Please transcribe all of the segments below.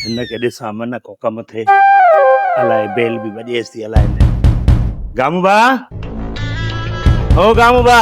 हिनखे ॾिसां मन को कमु थिए अलाए बेल बि वॼेसि थी अलाए गामू बा ओ गामू बा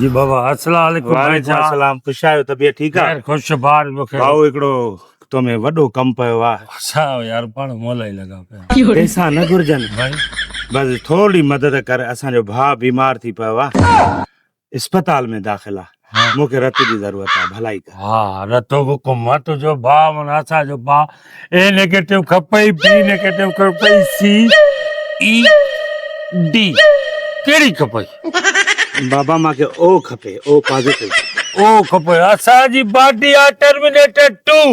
जी बाबा अस्सलाम वालेकुम भाई साहब सलाम खुश आहियो तबियत ठीकु आहे खुश बार मूंखे भाऊ हिकिड़ो तोमें वॾो कमु पियो आहे छा यार पाण मोला ई लॻा पिया पैसा न घुरजनि भाई बस थोड़ी मदद कर असांजो भाउ बीमार थी पियो आहे अस्पताल में दाख़िल आहे मूंखे रत जी ज़रूरत आहे भलाई कर हा रतो हुकुम आहे तुंहिंजो भाउ माना असांजो भाउ ए नेगेटिव खपई बी नेगेटिव खपई सी ई डी कहिड़ी खपई बाबा मूंखे ओ खपे ओ पॉजिटिव ओ खपे असांजी बॉडी आहे टर्मिनेटर 2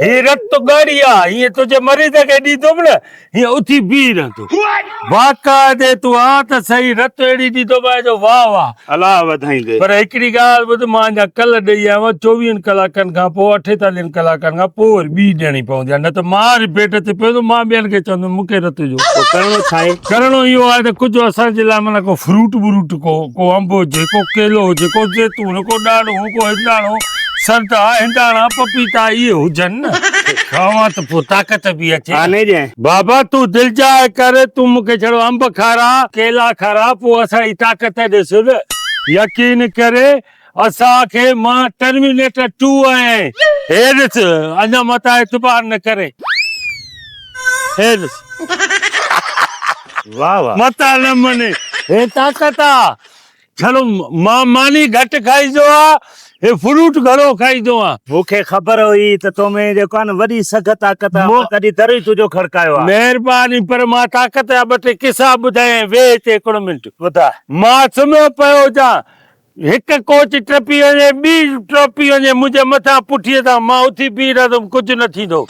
ही रत गाड़ी आहे हीअं तुंहिंजे मरीज़ खे ॾींदुमि न हीअं उथी बीह रहंदो बाक़ाइदे तूं आ त सही रत अहिड़ी ॾींदोमांइ जो वाह वाह अलाह वधाईंदे पर हिकिड़ी ॻाल्हि ॿुध मां अञा कल्ह ॾेई आयो आहियां 24 कलाकनि खां पोइ 48 कलाकनि खां पोइ वरी ॿी ॾियणी पवंदी आहे न त मां रिपेट ते पियो मां ॿियनि खे चवंदुमि मूंखे रत जो करिणो छा आहे करिणो इहो आहे त कुझु असांजे लाइ माना को फ्रूट व्रूट को अंब हुजे को केलो हुजे को जैतून को ॾाढ़ो को हिंदाणो संतरा हिंदाणा पपीता इहे हुजनि न खावां त पोइ ताक़त बि अचे आने जाए बाबा तूं दिलि जाए कर तूं मूंखे छड़ो अंब खारा केला खारा पोइ असांजी ताक़त ॾिस न यकीन करे असांखे मां टर्मिनेटर 2 आहियां हे ॾिस अञा मथां एतबार न करे हे ॾिस वाह वाह मथा न मने हे ताक़त आहे छड़ो मां मानी घटि खाईंदो आहे हे फ्रूट घणो खाईंदो आहे मूंखे ख़बर हुई त तोमें जेको आहे न वॾी सख़्त ताक़त आहे कॾहिं तरी तुंहिंजो खड़कायो आहे महिरबानी पर मां ताक़त जा ॿ टे किसा ॿुधायां वेह हिते हिकिड़ो मिंट ॿुधाए मां सुम्हियो पियो हुजां हिकु कोच टपी वञे ॿी टपी वञे मुंहिंजे मथां पुठीअ तां मां उथी बीह रहंदुमि कुझु न थींदो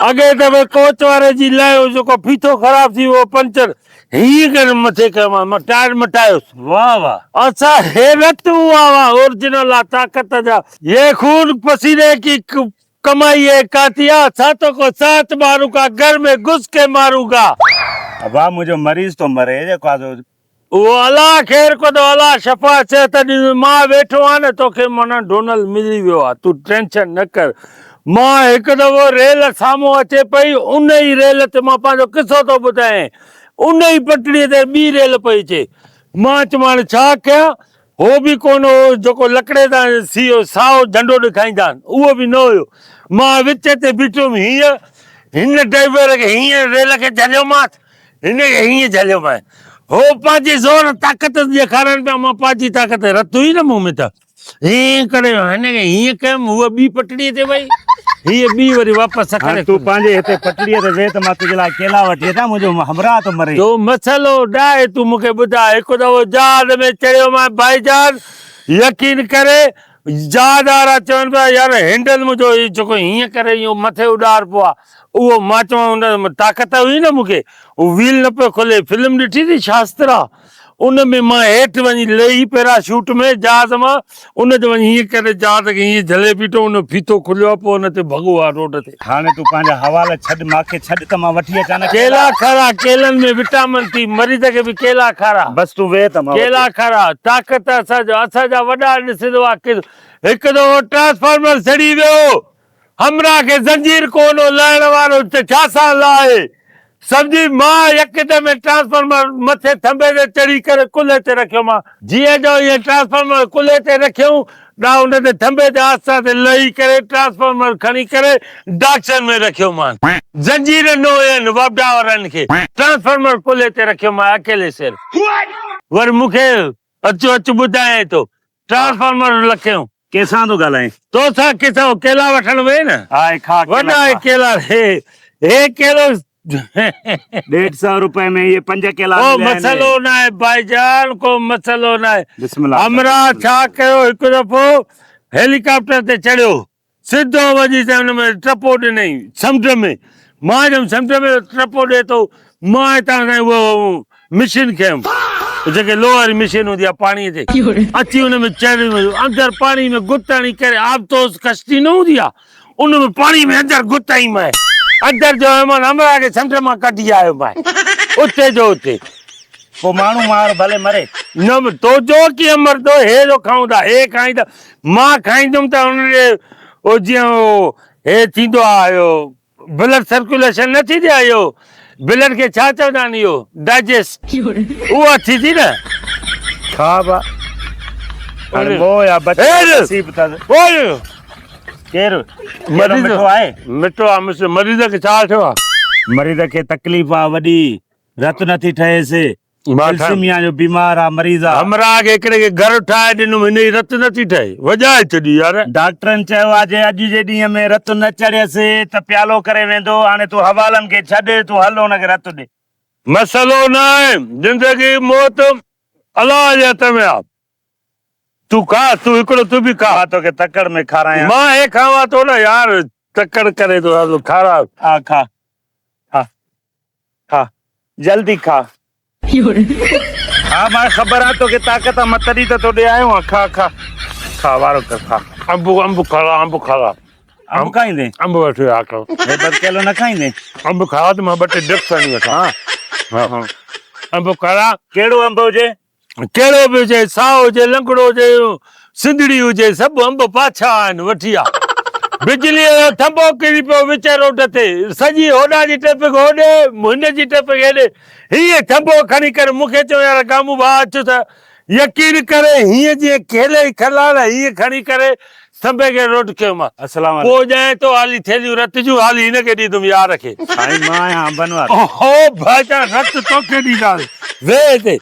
अॻे दफ़े कोच वारे जी लाहियो जेको फीथो ख़राब थी वियो पंचर हीअं करे मथे कयो मां टायर मटायोसि वाह वाह अच्छा हे रत हुआ वाह ओरिजिनल आहे ताक़त जा ये खून पसीने की कमाई है कातिया सातों को सात मारूंगा घर में घुस के मारूंगा वाह मुंहिंजो मरीज़ तो मरे जेको आहे वो अल्लाह ख़ैर को तो अल्लाह शफ़ा सिहत ॾींदो मां वेठो आहे न तोखे माना डोनल मिली वियो आहे तूं टेंशन न कर मां हिकु दफ़ो रेल साम्हूं अचे पई उन ई रेल ते मां पंहिंजो किसो थो ॿुधायां उन ई पटड़ीअ ते ॿी रेल पई अचे मां चयो हाणे छा कयां हो बि कोन हो जेको लकड़े तां साओ झंडो ॾेखारींदा आहिनि उहो बि न हुयो मां विच ते बीठुमि हीअं हिन ड्राइवर खे हीअं रेल खे झलियोमांसि हिन खे हीअं झलियोमांसि हो पंहिंजी ज़ोर ताक़त ॾेखारनि पिया मां पंहिंजी ताक़त रत हुई न मूं में त हीअं करे हिन खे हीअं कयुमि उहा ॿी पटड़ीअ ते वई हीअ ॿी वरी वापसि करे तूं पंहिंजे हिते पटड़ीअ ते वेह त मां तुंहिंजे लाइ केला वठी अचां मुंहिंजो हमराह थो मरे तो मसलो डाहे तूं मूंखे ॿुधाए हिकु दफ़ो जहाज में चढ़ियो मां भाईजान यकीन करे जहाज वारा चवनि पिया यार हैंडल मुंहिंजो जेको हीअं करे इहो मथे उॾार पियो आहे उहो मां चवां हुन ताक़त हुई न मूंखे उहो व्हील न पियो खोले फिल्म ॾिठी थी शास्त्रा उन में मां हेठि वञी लही पैराशूट में जहाज मां उन ते वञी हीअं करे जहाज खे हीअं झले बीठो उन फीथो खुलियो आहे पोइ हुन ते भॻो आहे रोड ते हाणे तूं पंहिंजा हवाला छॾ मूंखे छॾ त मां वठी अचां न केला खारा केलनि में विटामिन थी मरीज़ खे बि केला खारा बस तूं वेह त मां केला खारा ताक़त असांजा वॾा ॾिसंदो आहे हिकु दफ़ो ट्रांसफार्मर सड़ी वियो हमरा खे ज़ंजीर कोन लाहिण वारो छा सां लाहे सम्झी मां यकदमि ट्रांसफार्मर मथे थंभे ते चढ़ी करे कुल्हे ते रखियो मां जीअं जो इहे ट्रांसफार्मर कुल्हे ते रखियऊं ॾा हुन ते थंभे ते आस्ता ते लही करे ट्रांसफार्मर खणी करे डाक्शन में रखियो मां ज़ंजीर न हुयनि वॾा वारनि खे ट्रांसफार्मर कुल्हे ते रखियो मां अकेले सिर वरी मूंखे अचो अचु ॿुधाए थो ट्रांसफार्मर रखियऊं कंहिंसां थो ॻाल्हाए तोसां किथां केला वठण वए न वॾा केला हे केलो 150 रुपए में ये 5 केला मसलो न आहे भाईजान को मसलो न आहे बिस्मिल्लाह हमरा छा कयो हिकु दफ़ो हेलीकॉप्टर ते चढ़ियो सिधो वञी हुन में टपो ॾिनई समुंड में मां चयुमि समुंड में टपो ॾिए थो मां हितां सां उहो मशीन खयुमि जेके लोहर मशीन हूंदी आहे पाणीअ ते अची हुन में चढ़ी वियो अंदरि पाणी में गुताणी करे आबतोस कश्ती न हूंदी आहे उन में पाणी में अंदरि गुताई मां अंदरि जो महिमान हमरा खे समुंड मां कढी आयो मां उते जो उते पोइ माण्हू मार भले मरे न तो जो कीअं मरदो हे जो खाऊं था हे खाईंदा मां खाईंदुमि त हुनजे ओ जीअं हे थींदो आहे ब्लड सर्कुलेशन न थींदी आहे इहो ब्लड खे छा चवंदा आहिनि इहो डाइजेस्ट उहा थींदी न खा बा हाणे मोह या बच्चा हेर। नसीब अथसि ओए केरु मरीज़ मिठो आहे मिठो आहे मरीज़ खे छा थियो आहे मरीज़ खे तकलीफ़ आहे वॾी रत नथी ठहेसि थैलेसीमिया जो बीमार आहे मरीज़ आहे हमरा खे हिकिड़े खे घर ठाहे ॾिनुमि हिन जी रत नथी ठहे वॼाए छॾी यार डॉक्टरनि चयो आहे जे अॼु जे ॾींहं में रत न चढ़ियसि त प्यालो करे वेंदो हाणे तूं हवालनि खे छॾ तूं हल हुनखे रत ॾे मसलो न आहे ज़िंदगी मौत अलाह जे हथ में आहे तूं खा तूं हिकिड़ो तूं बि खा मां तोखे तकड़ में खारायां मां हे खावां थो न यार तकड़ करे थो हलो खारा हा खा खा खा जल्दी खा हा मां ख़बर आहे तोखे ताक़त आहे मां तॾहिं त तोॾे आयो आहियां खा खा खा वारो कर खा अंब खाला अंब खाईंदे अंब वठी आ कर हे 2 किलो न खाईंदे अंब खावा त मां 2 टे डिप्स आणी वठां हा हा अंब खाला कहिड़ो अंब हुजे कहिड़ो बि हुजे साओ हुजे लंगड़ो हुजे सिंधड़ी हुजे सभु अंब पाछा आहिनि वठी आ बिजलीअ जो थंभो किरी पियो विच रोड ते सॼी होॾां जी ट्रैफिक होॾे हिन जी ट्रैफिक हेॾे हीअं थंभो खणी करे मूंखे चयो यार गामू भाउ अचु त यकीन करे हीअं जीअं खेले खलाल हीअं खणी करे थंभे खे रोड कयो मां अस्सलाम पोइ ॼाए तो हाली थैलियूं रत जूं हाली हिनखे ॾींदुमि यार खे साईं मां आहियां अंबनि वारो ओहो भाईचा रत तोखे ॾींदासीं वे हिते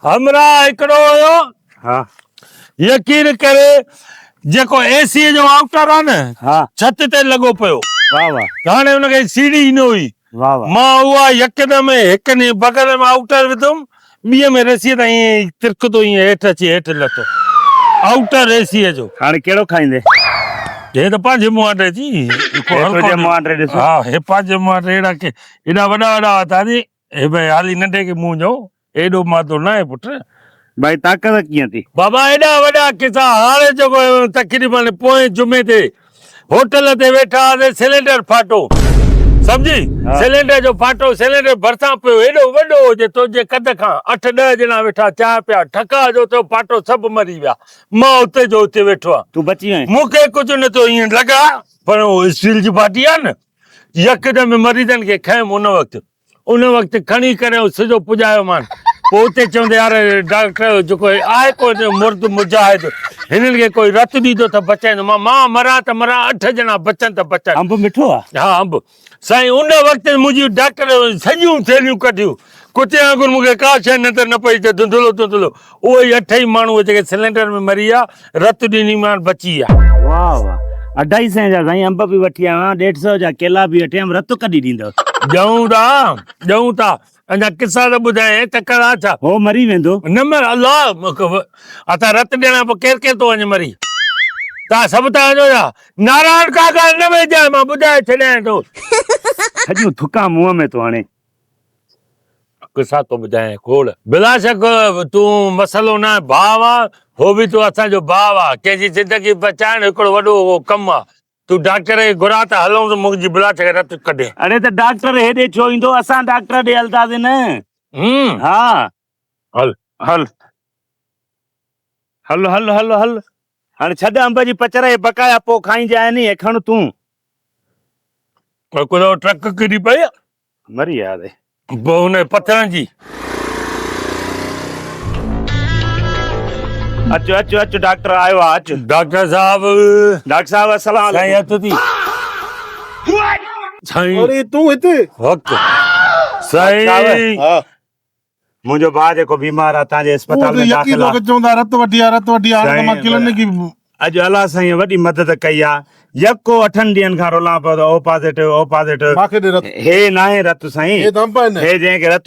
हमरा हिकिड़ो हुयो हा यकीन करे जेको एसीअ जो आउटर आहे न हा छत ते लॻो पियो वाह वाह हाणे हुनखे सीढ़ी न हुई वाह वाह मां उहा यकदमि हिक ॾींहुं बग़ल में आउटर विधुमि ॿीअ में रसीअ तां ईअं तिरकंदो ईअं हेठि अची हेठि लथो आउटर एसीअ जो हाणे कहिड़ो खाईंदे हे त पंहिंजे मुंहुं वटि अची तुंहिंजे मुंहुं वटि ॾिसो हा हे पंहिंजे मुंहुं वटि अहिड़ा के एॾा वॾा वॾा था नी हे भई हाली नंढे खे मुंहुं जो एॾो मातो न आहे पुटु भाई ताक़त कीअं थी बाबा एॾा वॾा किसा हाणे जेको तक़रीबन पोएं जुमे ते होटल ते वेठा हुआसीं सिलेंडर फाटो सम्झी हा। सिलेंडर जो फाटो सिलेंडर भरिसां पियो एॾो वॾो हुजे तुंहिंजे कद खां 8-10 ॼणा वेठा चांहि पिया ठका जो थियो फाटो सभु मरी विया मां उते जो उते वेठो आहियां तूं बची वएं मूंखे कुझु नथो ईअं लॻा पर उहो स्टील जी बाटी आहे न यकदमि मरीज़नि खे खयमि उन वक़्तु खणी करे सिधो पुॼायो मान पोइ उते चवंदे यार डॉक्टर जेको आहे कोई मुर्द मुजाहिद हिननि खे कोई रत ॾींदो त बचाईंदो मां मरां त मरां 8 ॼणा बचनि त बचनि अंब मिठो आहे हा अंब साईं उन वक़्तु मुंहिंजी डॉक्टर सॼियूं थैलियूं कढियूं कुते वांगुरु मूंखे का शइ नज़र न पई त धुंधलो उहे ई 8 ई माण्हू जेके सिलेंडर में मरी विया रत ॾिनी मान बची विया वाह वाह 250 जा साईं अंब बि वठी आयो आहियां 150 जा केला बि वठी आयमि रत कढी ॾींदव ॼऊं था अञा किसा त ॿुधाए तकड़ आहे छा हो मरी वेंदो न मर अलाह असां रत ॾियण पोइ केरु थो वञे मरी तव्हां सभु था वञो छा नारायण काका न वेचाए मां ॿुधाए छॾियां थो सॼियूं थुका मुंहं में तो हाणे किसा थो ॿुधाए खोल बिला शक तूं मसलो न भाउ आहे हो बि तूं असांजो भाउ आहे कंहिंजी ज़िंदगी बचाइण हिकिड़ो वॾो कमु आहे तूं डॉक्टर खे घुरा त हलूं त मुंहिंजी बिला खे रत कढे अरे त डॉक्टर हेॾे छो ईंदो असां डॉक्टर ॾे हलंदासीं न हा हल हल हल हल हल हल हाणे छॾ अंब जी पचर बकाया पोइ खाईंजाए नी खण तूं हिकिड़ो ट्रक किरी पई मरी विया रे पोइ हुन पथरनि जी अचो अचो अचो डॉक्टर आयो आहे अचो डॉक्टर साहब डॉक्टर साहब अस्सलाम साईं वालेकुम हथ थी साईं अरे तूं हिते हक़ साईं हा मुंहिंजो भाउ जेको बीमार आहे तव्हांजे अस्पताल में दाख़िल आहे चवंदा रत वठी आ हाणे त मां किलन की अॼु अलाह साईं वॾी मदद कई आहे यको 8 ॾींहंनि खां रोलां पियो ओ पॉजिटिव मांखे ॾे रत हे नाहे रत साईं हे दम पाइन हे जंहिंखे रत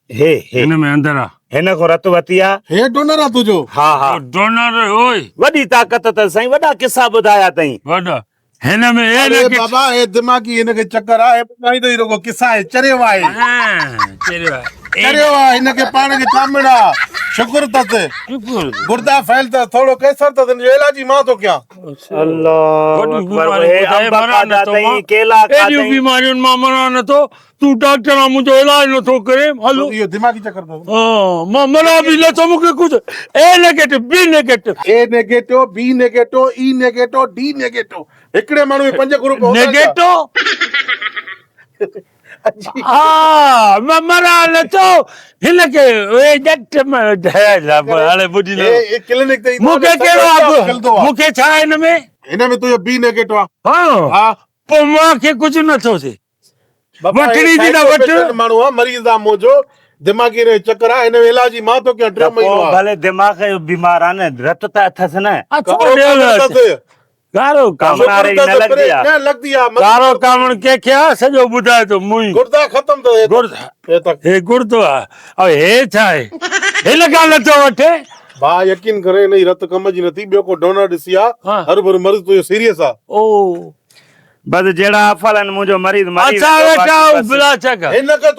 हे हिन में अंदर आहे हिन खां रत वरिती आहे हे डोनर आ तुंहिंजो हा हा डोनर ओए वॾी ताक़त अथसि साईं वॾा किस्सा ॿुधाया अथई वॾा हिन में हे अरे न बाबा हे दिमाग़ी हिनखे चक्कर आहे ॿुधाई तो रुगो किसा आहे चरियो आहे चरियो आहे हिनखे पाण खे कामिड़ा शुक्र अथसि गुर्दा फैल त थोड़ो केसर त जो इलाजी मां तो कयां अल्लाह वॾियूं अकबर, बीमारियूं हे ॿुधाए, अंब मना खाधा नथो अथई, मां। केला एॾियूं खाधई। बीमारियुनि मां मना नथो, तूं डॉक्टर आहे, मुंहिंजो इलाज नथो करे, हलो। इहो दिमाग़ी चक्कर अथव हाँ, मां मना बि नथो, मूंखे कुझु A negative B negative A negative B negative E negative D negative हिकिड़े माण्हू में 5 ग्रुप हूंदा छा? नेगेटिव हा मां मना नथो हिनखे हाणे ॿुधी ए ए क्लिनिक ते ईंदो मूंखे आहे, कहिड़ो सब आहे मिलंदो आहे। मूंखे छा आहे हिन में हिन में तुंहिंजो बी नेगेटिव आहे हाँ हा पोइ मूंखे कुझु नथो थिए बाबा, वठणी हे थी न वठ साइकोपेथन माण्हू आहे मरीज़ आहे मुंहिंजो दिमाग़ी रे चक्कर आहे हिन जो इलाज मां तो कयां 3 महीनो पोइ भले दिमाग़ जो बीमार आहे न, रत त अथसि न, कारो कामण कामणारे न लॻंदी आहे। न लॻदी आहे कारो कामण कंहिंखे आहे सॼो ॿुधाए थो मुई गुर्दा ख़तम अथव गुड़ हे तक हे गुड़तो आहे ऐं हे छा आहे हिन खां नथो वठे भाउ यकीन करे हिन जी रत कम जी नथी ॿियो को डोनर ॾिसी आहे हाँ। हर भर मरीज़ तुंहिंजो सीरियस आहे ओ बस जहिड़ा अफ़ल आहिनि मुंहिंजो मरीज़ मरी अच्छा वेंदो, वेठा बाक़ी बस। बिला चक हिनखे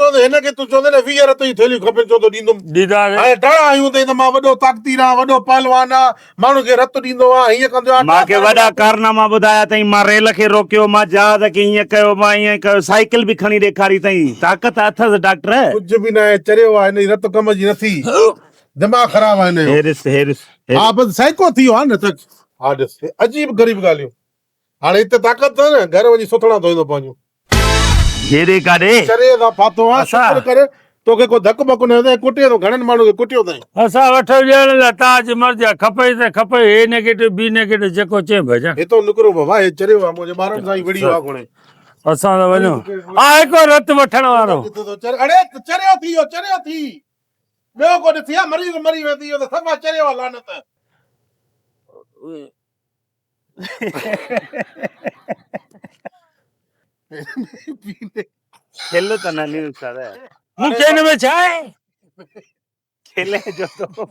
तूं चवंदे न 20 रत जी थैलियूं खपनि चवंदो ॾींदुमि दीदा हाणे टाणा आहियूं त मां वॾो ताक़तीर आहियां वॾो पहलवान आहे माण्हू खे रत ॾींदो आहे हीअं कंदो आहे मूंखे वॾा कारनामा ॿुधाया अथई, मां रेल खे रोकियो, मां जहाज खे हीअं कयो, मां हीअं कयो, साइकिल बि खणी ॾेखारी अथई, ताक़त अथसि डॉक्टर। कुझु बि न आहे चरियो आहे हिन जी रत कम जी नथी दिमाग़ ख़राब आहे हिन जो हेरिस हेरिस हा बस साइको थी वियो आहे न त हा ॾिस अजीब ग़रीब ॻाल्हियूं हाणे हिते ताक़त अथव न घर वञी सुथणा धोईंदो पंहिंजूं हेॾे काॾे चरे सां फाथो आहे असां- शुक्र करे तोखे को धक बक न हूंदई कुटियो अथऊं घणनि माण्हू खे कुटियो अथई असां वठो ॾियण लाइ तव्हांजी मर्ज़ी आहे खपे त खपे हे नेगेटिव बी नेगेटिव जेको चए भॼा हितो निकिरो बाबा हे चरियो आहे मुंहिंजे ॿारनि सां ई विड़ियो आहे कोणे असां त वञूं आहे को रत वठण वारो अड़े चरियो थी वियो चरियो थी ॿियो को ॾिसी आहे मरीज़ मरी वेंदी इहो त सफ़ा चरियो आहे लानत खिल त न न्यूज़ दादा, मूंखे हिन में छा आहे खिले जो तो